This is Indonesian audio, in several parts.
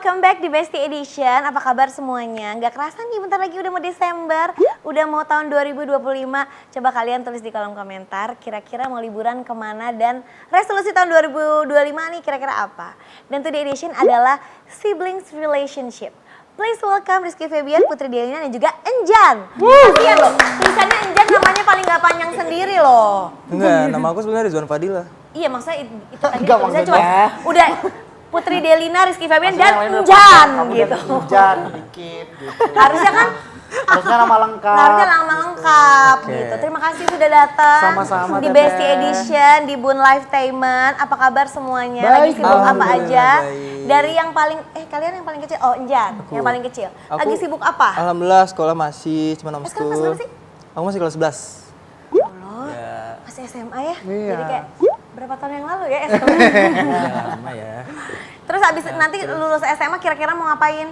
welcome back di Besti Edition. Apa kabar semuanya? Nggak kerasa nih bentar lagi udah mau Desember, udah mau tahun 2025. Coba kalian tulis di kolom komentar kira-kira mau liburan kemana dan resolusi tahun 2025 nih kira-kira apa. Dan Today Edition adalah siblings relationship. Please welcome Rizky Febian, Putri Delina dan juga Enjan. Kasian loh, tulisannya Enjan namanya paling nggak panjang sendiri loh. Enggak, nama aku sebenarnya Rizwan Fadila. Iya maksudnya itu tadi tulisannya cuma udah Putri Delina, Rizky Febian dan Enjan gitu. Enjan dikit gitu. Harusnya kan Harusnya nama lengkap. Harusnya nama lengkap gitu. Terima kasih sudah datang Sama-sama, di Teteh. Besti Edition di Bun Lifetainment. Apa kabar semuanya? Lagi Baik, sibuk apa Alhamdulillah, aja? baik. Dari yang paling kalian yang paling kecil? Oh, Enjan, yang paling kecil. Lagi sibuk apa? Alhamdulillah sekolah masih cuma Sekarang homeschool. kelas berapa sih? Aku masih kelas 11. Allah, Ya, masih SMA ya? Iya. Jadi kayak berapa tahun yang lalu ya SMA? udah lama ya. Terus abis nanti lulus SMA kira-kira mau ngapain?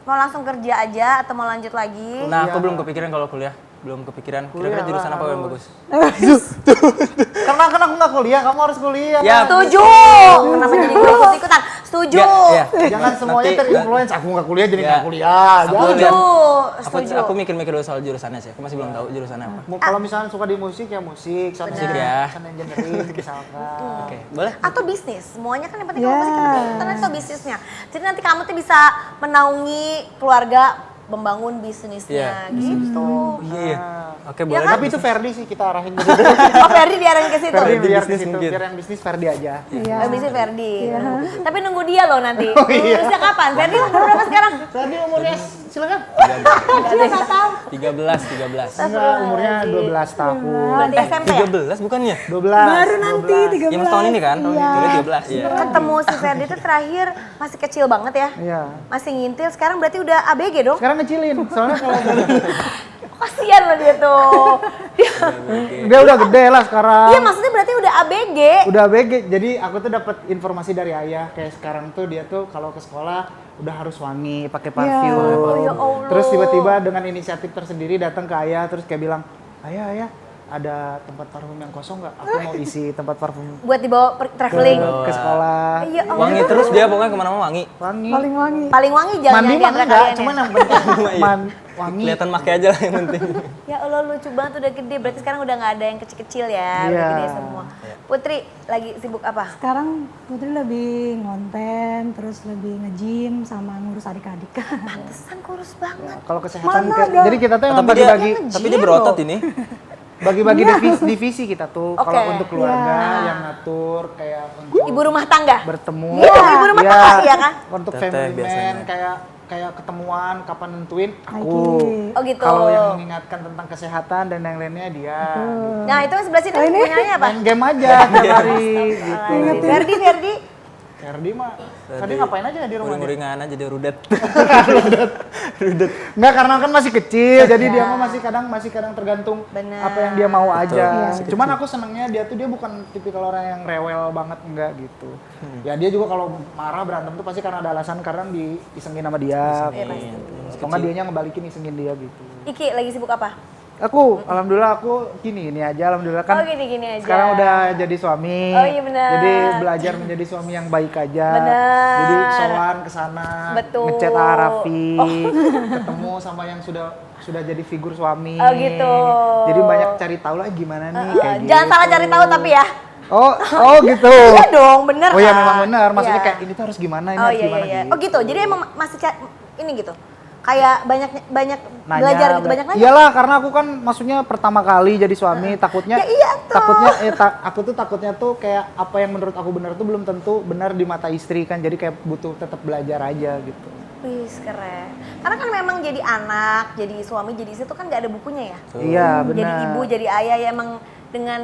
Mau langsung kerja aja atau mau lanjut lagi? Nah, aku belum kepikiran kalau kuliah. Belum kepikiran. Kira-kira Kuliah jurusan lah, apa yang harus. bagus? Karena aku nggak kuliah, kamu harus kuliah. Ya, Setuju. Kenapa jadi gue ikut-ikutan? Setuju. Ya, Jangan semuanya Nanti- terinfluence. Aku nggak kuliah jadi Ya. nggak kuliah. Aku Jangan. lihat. Setuju. Aku mikir-mikir dulu soal jurusannya sih. Aku masih belum tahu jurusannya apa. Kalau misalnya suka di musik ya musik, sound Musik ya. sound engineering misalkan. Oke, boleh? Atau bisnis, semuanya kan yang penting kalau musik kan atau bisnisnya. Jadi nanti kamu tuh bisa menaungi keluarga, membangun bisnisnya gitu. Iya. Oke, Ya boleh. kan? Tapi itu Ferdi sih kita arahin ke situ. Oh Ferdi diarahin ke situ. Ferdi biar bisnis ke situ, mungkin. biar yang bisnis Ferdi aja. Oh, bisnis Ferdi. Tapi nunggu dia loh nanti. Lulusnya kapan? Ferdi umur berapa sekarang? Ferdi umurnya silakan. Dia nggak tahu. 13. Enggak, umurnya 12 tahun. Berarti SMP ya? 13 bukannya? 12. Baru nanti 13. Ya, mas tahun ini kan? Tahun ini 13. Iya. Ketemu si Ferdi itu terakhir masih kecil banget ya. Iya. Masih ngintil, sekarang berarti udah ABG dong? Sekarang ngecilin, soalnya kalau Kasian loh dia tuh. dia udah gede lah sekarang. Iya maksudnya berarti udah ABG. Udah BG, jadi aku tuh dapat informasi dari ayah kayak sekarang tuh dia tuh kalau ke sekolah udah harus wangi, pakai parfum. Oh, ya Allah. Terus tiba-tiba dengan inisiatif tersendiri datang ke ayah terus kayak bilang, ayah ada tempat parfum yang kosong nggak? Aku mau isi tempat parfum Buat dibawa traveling. ke sekolah. Iya, oh. Wangi terus dia pokoknya kemana-mana wangi. Wangi. Paling wangi. Paling wangi jangan Mandi di mah antara enggak, kalian cuman ya. yang penting wangi. Kelihatan pakai aja lah yang penting. Ya Allah lucu banget udah gede, berarti sekarang udah nggak ada yang kecil-kecil ya, udah Iya. gede semua. Putri lagi sibuk apa? Sekarang Putri lebih ngonten, terus lebih nge-gym sama ngurus adik-adik. Pantesan kurus banget. Kalau kesehatan Mana ada? jadi kita tuh emang Tapi dia bagi-bagi tapi dia berotot ini. bagi-bagi divisi kita tuh. Oke. Kalau untuk keluarga Iya. yang ngatur kayak untuk Ibu rumah tangga. bertemu. Iya, ibu rumah tangga, iya kan? Untuk Teteh family man biasanya. kayak ketemuan kapan nentuin aku. Aiki. Oh gitu. Kalau yang mengingatkan tentang kesehatan dan yang lainnya dia. Gitu. Nah itu yang sebelah sini punyanya apa? Main game aja tiap hari gitu. Ferdi. Ferdi mah, Ferdi ngapain aja di rumah? Uring-uringan aja dia rudet. Enggak, karena kan masih kecil, jadi dia mah masih kadang tergantung Bener. apa yang dia mau aja. Betul. Cuman aku senangnya dia bukan tipikal orang yang rewel banget, enggak gitu. Ya dia juga kalau marah berantem tuh pasti karena ada alasan, karena diisengin sama dia. Atau enggak dianya ngebalikin isengin dia gitu. Iki lagi sibuk apa? Alhamdulillah aku gini aja, alhamdulillah kan. Oh gini-gini aja. Sekarang udah jadi suami. Oh, iya benar. Jadi belajar menjadi suami yang baik aja. Benar. Jadi sowan ke sana, Betul. ngechat Arafi, ketemu sama yang sudah jadi figur suami. Oh, gitu. Jadi banyak cari tahu lah gimana nih kayak gitu. Jangan salah cari tahu tapi ya. Oh gitu. Iya dong, bener Oh iya kan? memang benar. Maksudnya Iya. kayak ini tuh harus gimana, ini Oh harus iya gimana iya. gitu. Oh gitu. Jadi emang masih ini gitu. Kayak banyak Nanya, belajar gitu, banyak nanya. Iyalah, karena aku kan maksudnya pertama kali jadi suami, takutnya Ya iya toh. aku tuh takutnya tuh kayak apa yang menurut aku benar tuh belum tentu benar di mata istri kan, jadi kayak butuh tetap belajar aja gitu. Wih keren. Karena kan memang jadi anak, jadi suami, jadi istri itu kan nggak ada bukunya ya. Iya benar. Jadi ibu, jadi ayah ya emang dengan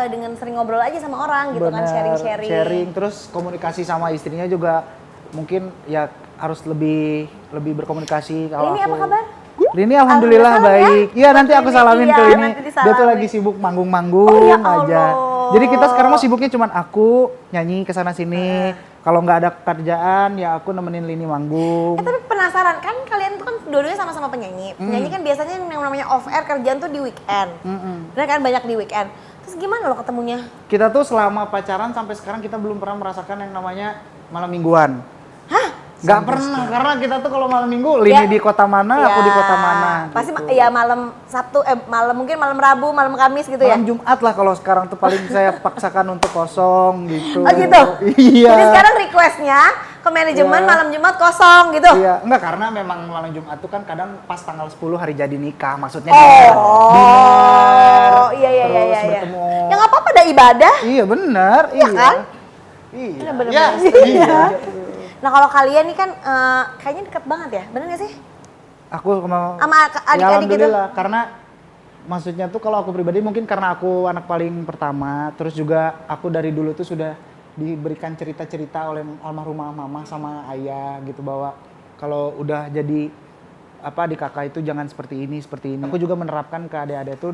dengan sering ngobrol aja sama orang gitu kan, Benar, sharing. terus komunikasi sama istrinya juga mungkin ya harus lebih berkomunikasi. Kalau Lini aku, apa kabar? Lini alhamdulillah Alhamdulillah, baik. salam ya. Iya nanti aku Lini, salamin iya, ke Lini. nanti Dia tuh disalamin. lagi sibuk manggung-manggung Oh, ya aja. Allah. Jadi kita sekarang mah sibuknya cuman aku nyanyi ke sana sini. Kalau nggak ada kerjaan ya aku nemenin Lini manggung. Tapi penasaran kan kalian tuh kan dua-duanya sama-sama penyanyi. Penyanyi kan biasanya yang namanya off air kerjaan tuh di weekend. Bener kan banyak di weekend. Terus gimana lo ketemunya? Kita tuh selama pacaran sampai sekarang kita belum pernah merasakan yang namanya malam mingguan. Hah? Nggak pernah, karena kita tuh kalau malam minggu, Lini di kota mana, aku di kota mana. Pasti gitu. ya malam Sabtu, mungkin malam Rabu, malam Kamis gitu ya. Malam Jumat lah kalau sekarang tuh paling saya paksakan untuk kosong gitu. Oh gitu? Iya. Jadi sekarang requestnya ke manajemen Iya. malam Jumat kosong gitu? Iya, enggak karena memang malam Jumat tuh kan kadang pas tanggal 10 hari jadi nikah, maksudnya Oh, iya terus bertemu. Ya nggak apa-apa, ada ibadah. Iya benar, Iya kan? Iya. Bener-bener. Iya. Nah kalau kalian nih kan kayaknya deket banget ya, bener gak sih? Aku Sama ya, adik-adik gitu? alhamdulillah, karena maksudnya tuh kalau aku pribadi mungkin karena aku anak paling pertama, terus juga aku dari dulu tuh sudah diberikan cerita-cerita oleh almarhumah mama sama ayah gitu bahwa kalau udah jadi di kakak itu jangan seperti ini. Aku juga menerapkan ke adik-adik itu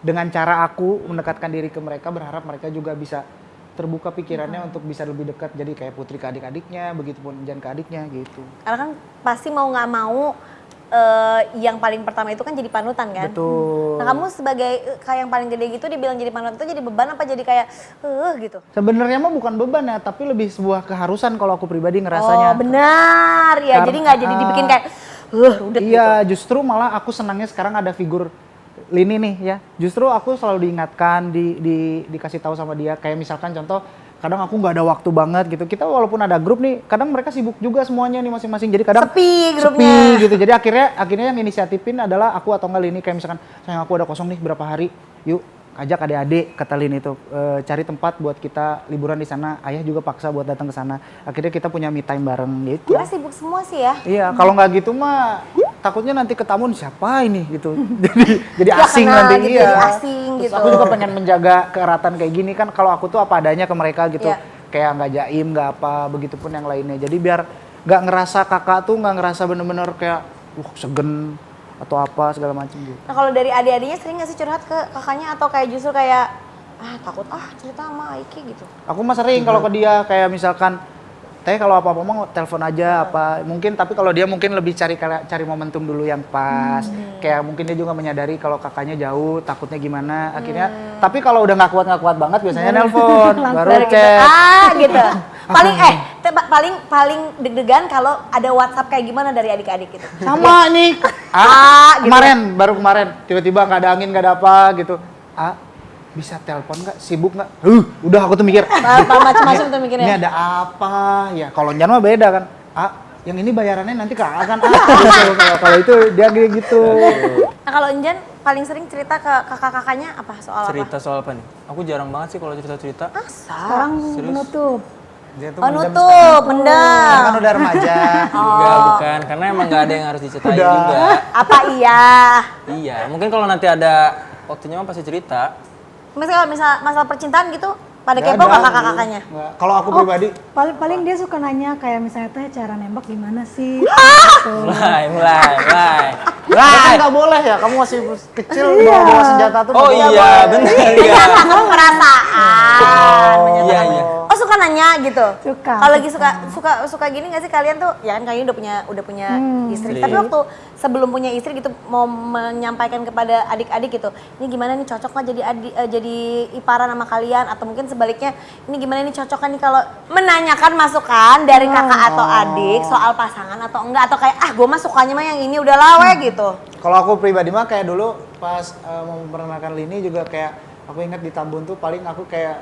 dengan cara aku mendekatkan diri ke mereka, berharap mereka juga bisa terbuka pikirannya untuk bisa lebih dekat, jadi kayak Putri ke adik-adiknya, begitupun Injan ke adiknya gitu. Karena kan pasti mau nggak mau yang paling pertama itu kan jadi panutan kan? Betul. Nah kamu sebagai kayak yang paling gede gitu dibilang jadi panutan itu jadi beban apa jadi kayak gitu? Sebenarnya mah bukan beban ya, tapi lebih sebuah keharusan kalau aku pribadi ngerasanya. Oh benar ya, jadi nggak jadi dibikin kayak rudet gitu. Iya, justru malah aku senangnya sekarang ada figur Lini nih ya. Justru aku selalu diingatkan, dikasih tahu sama dia. Kayak misalkan contoh, kadang aku nggak ada waktu banget gitu. Kita walaupun ada grup nih, kadang mereka sibuk juga semuanya nih masing-masing. Jadi kadang Sepi grupnya. sepi gitu. Jadi akhirnya yang inisiatifin adalah aku atau enggak Lini. Kayak misalkan, sayang aku ada kosong nih berapa hari, yuk ajak adik-adik kata Lini itu cari tempat buat kita liburan di sana. Ayah juga paksa buat datang ke sana. Akhirnya kita punya me time bareng gitu. Karena sibuk semua sih ya. Iya, kalau nggak gitu mah takutnya nanti ketemu siapa ini gitu. jadi Ya, asing kenal nanti gitu, iya. jadi asing Terus gitu. aku juga pengen menjaga keratan kayak gini kan, kalau aku tuh apa adanya ke mereka gitu. Iya. Kayak nggak jaim, nggak apa, begitupun yang lainnya. Jadi biar nggak ngerasa kakak tuh nggak ngerasa bener-bener kayak segen atau apa segala macam gitu. Nah kalau dari adik-adiknya sering nggak sih curhat ke kakaknya atau kayak justru kayak takut cerita sama Aiki gitu? Aku mah sering kalau ke dia kayak misalkan Teh kalau apa-apa mau telepon aja apa mungkin, tapi kalau dia mungkin lebih cari momentum dulu yang pas. Kayak mungkin dia juga menyadari kalau kakaknya jauh, takutnya gimana. Akhirnya tapi kalau udah nggak kuat banget biasanya nelpon, baru chat. Gitu. Paling deg-degan kalau ada WhatsApp kayak gimana dari adik-adik gitu. Sama nih. gitu. Baru kemarin tiba-tiba nggak ada angin, nggak ada apa gitu. Bisa telepon nggak? Sibuk nggak? Udah aku tuh mikir. Macam-macam tuh mikirnya. Ini ada apa? Ya kalau Nyan mah beda kan. Yang ini bayarannya nanti kan gitu. Kalau itu dia gitu. Nah kalau Enjan paling sering cerita ke kakak-kakaknya apa soal Cerita soal apa nih? Aku jarang banget sih kalau cerita-cerita. Sekarang menutup. Dia tuh nutup, pendam. kan udah remaja. Enggak, bukan. Karena emang nggak ada yang harus diceritain juga. Apa iya? Iya, mungkin kalau nanti ada waktunya mah pasti cerita. Misalnya masalah percintaan gitu, pada Nggak kepo ada. nggak kakak-kakaknya? Nggak. Kalau aku pribadi, Paling dia suka nanya kayak misalnya Teh cara nembak gimana sih? Gitu. Mulai. kan nggak boleh ya. Kamu masih kecil bawa senjata tuh. Oh nggak boleh. iya, benar ya. Kamu perasaan. Iya, iya. Oh suka nanya gitu. Suka, Kalau lagi suka gini nggak sih kalian tuh? Ya kan kalian udah punya istri. Tapi waktu sebelum punya istri gitu mau menyampaikan kepada adik-adik gitu. Ini gimana nih cocok nggak jadi iparan sama kalian atau mungkin sebaliknya ini gimana nih cocok nih kalau menanyakan masukan dari kakak atau adik soal pasangan atau enggak atau kayak gue mah sukanya mah yang ini udah lawe gitu. Kalau aku pribadi mah kayak dulu pas mau memperkenalkan Lini juga kayak aku ingat di Tambun tuh paling aku kayak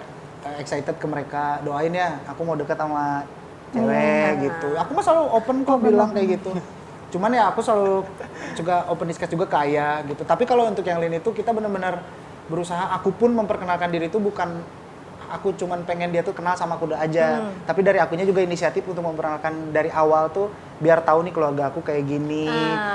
excited ke mereka, doain ya aku mau deket sama cewek gitu. Aku mah selalu open kok bilang kayak gitu. Cuman ya aku selalu juga open discuss juga ke ayah gitu. Tapi kalau untuk yang Lini itu kita benar-benar berusaha, aku pun memperkenalkan diri itu bukan aku cuman pengen dia tuh kenal sama aku aja. Tapi dari akunya juga inisiatif untuk memperkenalkan dari awal tuh biar tahu nih keluarga aku kayak gini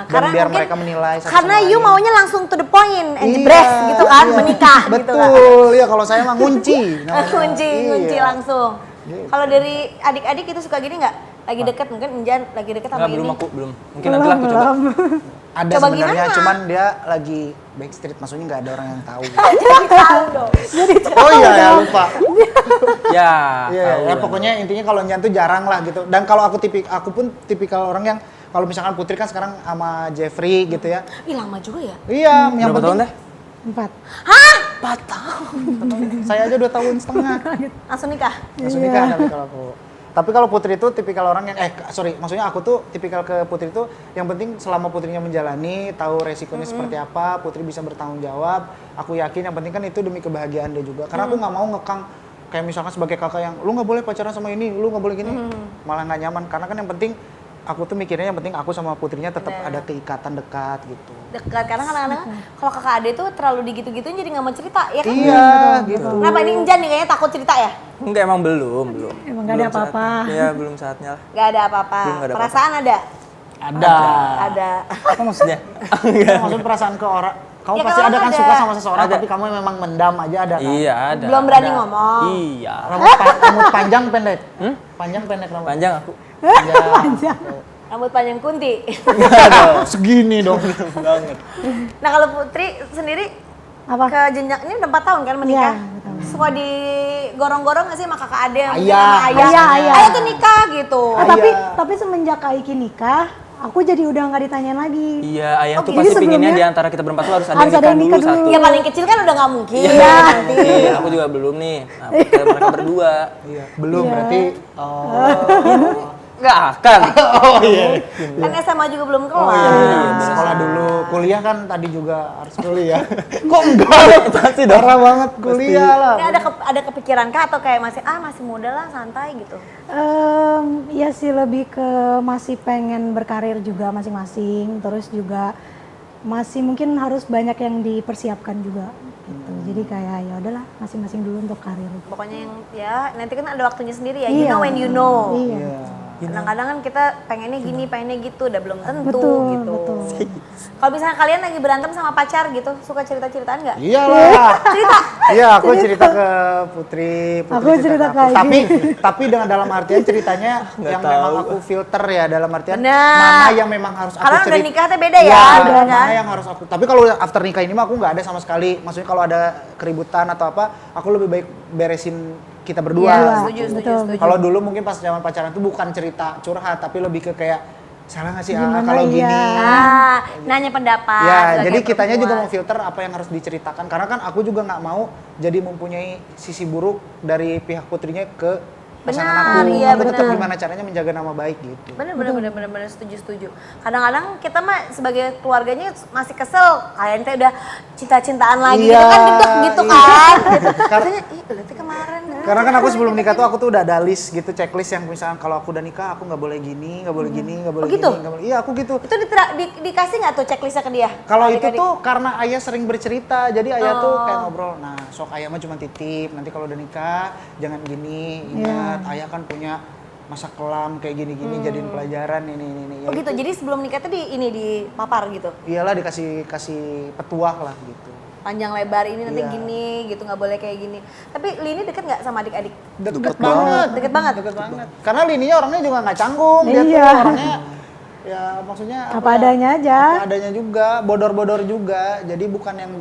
dan biar mereka menilai satu karena sama you lain. maunya langsung to the point and jebres gitu kan, menikah gitu kan. Betul, ya kalau saya mah ngunci namanya. Ngunci Iya. langsung. Gitu. Kalau dari adik-adik itu suka gini nggak? Lagi deket mungkin Enjan lagi deket sama Enggak, ini. belum. Mungkin nanti lah aku coba. Ada Coba sebenarnya, gimana? cuman dia lagi backstreet, maksudnya nggak ada orang yang tahu. Jangan tahu dong. Oh iya ya lupa. Ya, Iya, tahu ya lah. pokoknya intinya kalau Nyan tuh jarang lah gitu. Dan kalau aku pun tipikal orang yang kalau misalkan Putri kan sekarang sama Jeffrey gitu ya. Ih lama juga ya. Iya, yang Berapa tahun penting deh? 4. Hah? 4 tahun. Saya aja 2 tahun setengah. Langsung nikah? Langsung nikah tapi kalau aku. Tapi kalau Putri itu tipikal orang yang maksudnya aku tuh tipikal ke Putri itu yang penting selama Putrinya menjalani, tahu resikonya seperti apa, Putri bisa bertanggung jawab. Aku yakin yang penting kan itu demi kebahagiaan dia juga. Karena aku nggak mau ngekang kayak misalkan sebagai kakak yang lu nggak boleh pacaran sama ini, lu nggak boleh gini, malah nggak nyaman. Karena kan yang penting aku tuh mikirnya yang penting aku sama Putrinya tetap ada keikatan dekat gitu. Dekat, karena kadang-kadang kalau kakak ade tuh terlalu digitu-gituin jadi nggak mau cerita ya kan? Iya gitu. Kenapa ini Injan nih kayaknya takut cerita ya? Enggak, emang belum. Emang gak ada apa-apa. Iya, belum saatnya lah. Gak ada apa-apa. Belum ada Perasaan ada? Ada. Apa maksudnya? Maksud perasaan ke orang, kamu Ya, pasti kalau ada kan ada. suka sama seseorang Ada. tapi kamu memang mendam aja ada kan? Iya, ada. Belum berani Ada. ngomong. Iya. Rambut panjang pendek? Panjang pendek rambut? Panjang aku. Panjang. Rambut panjang kunti. Segini dong. Banget. Nah kalau Putri sendiri Apa? ke jenjang ini udah 4 tahun kan menikah? Iya, 4 tahun. Suka digorong-gorong nggak sih sama kakak ade yang Ayah. sama ayah? Ayah. Ayo tuh nikah gitu. Tapi semenjak Kak Iki nikah, aku jadi udah nggak ditanyain lagi. Iya, ayah tuh jadi pasti pinginnya sebelumnya di antara kita berempat tuh harus ada harus ada yang yang nikah nikah dulu dulu. satu. Ya paling kecil kan udah nggak mungkin. Iya, mungkin. Aku juga belum nih. Nah, kayak mereka berdua. Iya. Belum berarti. Enggak akan. Oh iya. Kan SMA juga belum Oh kelar. iya. Sekolah dulu, kuliah kan tadi juga harus kuliah. Kok enggak? Pasti darah banget kuliah lah. Ini ada kepikiran kah atau kayak masih muda lah santai gitu? Ya sih lebih ke masih pengen berkarir juga masing-masing, terus juga masih mungkin harus banyak yang dipersiapkan juga gitu. Jadi kayak ya udahlah masing-masing dulu untuk karir. Pokoknya yang ya nanti kan ada waktunya sendiri ya. You Iya. know when you know. Iya. Kadang-kadang kan kita pengennya gini, pengennya gitu, udah belum tentu Betul, gitu. betul. Kalau misalnya kalian lagi berantem sama pacar gitu, suka cerita-ceritaan nggak? Iyalah. Cerita. Iya, aku cerita ke Putri Aku cerita ke aku. ke Agi. Tapi dengan dalam artian ceritanya yang memang aku filter ya, dalam artian Benar. mana yang memang harus aku Karena udah cerita. nikah teh beda ya, Iya, bener kan? mana yang harus aku. Tapi kalau after nikah ini mah aku nggak ada sama sekali. Maksudnya kalau ada keributan atau apa, aku lebih baik beresin kita berdua. Iya, gitu. setuju. Kalau dulu mungkin pas zaman pacaran itu bukan cerita curhat, tapi lebih ke kayak salah nggak sih Gimana kalau ya? gini. Nanya pendapat. Ya, sebagai jadi kitanya juga perempuan. mau filter apa yang harus diceritakan. Karena kan aku juga nggak mau jadi mempunyai sisi buruk dari pihak Putrinya ke pasangan Benar, aku. iya, Aku tetap benar. gimana caranya menjaga nama baik gitu. Bener setuju. Kadang-kadang kita mah sebagai keluarganya masih kesel. Kalian teh udah cinta-cintaan lagi Iya, gitu kan, gedek gitu iya. kan. Gitu. Katanya, ih berarti kemarin. Karena kan aku sebelum nikah tuh aku tuh udah ada list gitu, checklist yang misalnya kalau aku udah nikah aku nggak boleh gini, nggak boleh gini, nggak boleh Oh, gitu? gini, nggak boleh. Iya aku gitu. Itu dikasih nggak tuh checklistnya ke dia? Kalau itu Adik-adik? tuh karena ayah sering bercerita, jadi ayah tuh Oh. kayak ngobrol. Nah, sok ayah mah cuma titip. Nanti kalau udah nikah jangan gini, ingat ayah kan punya masa kelam kayak gini-gini, jadiin pelajaran ini. Oh gitu, jadi sebelum nikah tuh dipapar gitu? Iyalah kasih petuah lah gitu. Panjang lebar ini nanti Iya. gini gitu, nggak boleh kayak gini. Tapi Lini deket nggak sama adik-adik? Deket banget. Deket banget? Deket banget. Karena lininya orangnya juga nggak canggung. Dia tuh Iya. orangnya ya maksudnya Apa ya, adanya aja. Apa adanya juga, bodor-bodor juga. Jadi bukan yang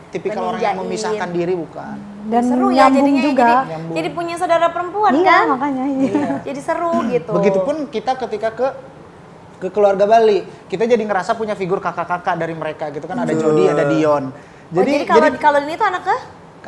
tipikal orang yang Meninjain. memisahkan diri bukan. Dan Seru ya nyambung jadinya, juga. jadi punya saudara perempuan Iya, kan? makanya iya. Jadi seru gitu. Begitupun kita ketika ke keluarga Bali, kita jadi ngerasa punya figur kakak-kakak dari mereka gitu kan, ada Jody, ada Dion. Jadi kalau Lini tuh anak ke?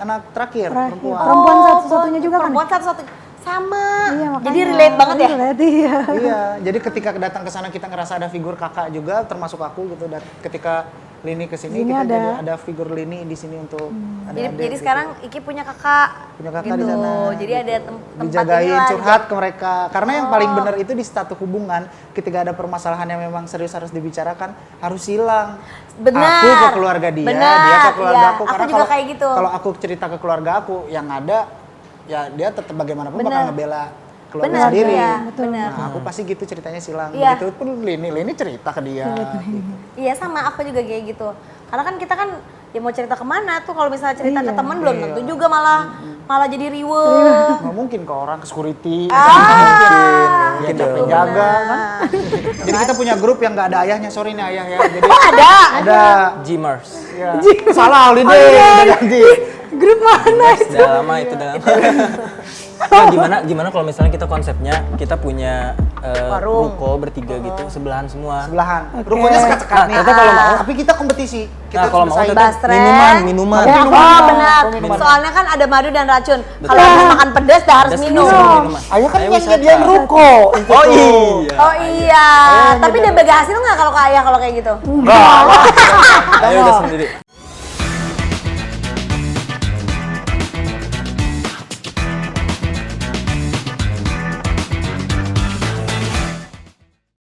anak terakhir, perempuan. Perempuan satu-satunya juga kan? Perempuan satu-satu. Sama. Iya, makanya. Jadi relate banget ya? Relate, iya. Iya, jadi ketika datang ke sana kita ngerasa ada figur kakak juga, termasuk aku gitu. Dan ketika Lini kesini Sini kita ada. jadi ada figur Lini di sini untuk ada Jadi, adik jadi gitu. sekarang Iki punya kakak. Punya kakak gitu. di sana. Jadi ada tempat dijagain inilah, curhat ke mereka. Karena yang paling benar itu di satu hubungan ketika ada permasalahan yang memang serius harus dibicarakan harus hilang. Benar. Aku ke keluarga dia, Benar, dia ke keluarga iya. aku. Aku Karena juga kalau kayak gitu. kalau aku cerita ke keluarga aku yang ada ya dia tetap bagaimanapun bakal Benar. ngebela keluarga Benar, sendiri. iya, benar. Nah, aku pasti gitu ceritanya silang. Iya. Begitu pun Lini cerita ke dia. Gitu. Iya sama, aku juga kayak gitu. Karena kan kita kan ya mau cerita kemana tuh kalau misalnya cerita ke teman belum tentu juga malah jadi riweuh. Nggak mungkin ke orang ke security. Mungkin Dia penjaga kan. Jadi kita punya grup yang nggak ada ayahnya, sorry nih ayah ya. Jadi ada. Gmers. Ya. Salah holiday udah ganti. Grup mana? Udah lama itu, udah lama. Nah, gimana kalau misalnya kita konsepnya kita punya Warung. ruko bertiga gitu, sebelahan semua. Sebelahan. Oke. Rukonya sekat-sekat Nah, nih. ternyata kalau mau- Tapi kita kompetisi. Kita Nah, kalau mau bersaing. tetap Basreng. minuman. Oh benar, Minuman. soalnya kan ada madu dan racun. Kalau habis makan pedas dah harus Pedas, minum. minuman. Ayo kan yang wisata. nyediain ruko. Oh iya. Oh iya, tapi dia bagi hasil nggak kalau ke ayah kalau kayak gitu? Enggak. Ayo udah sendiri.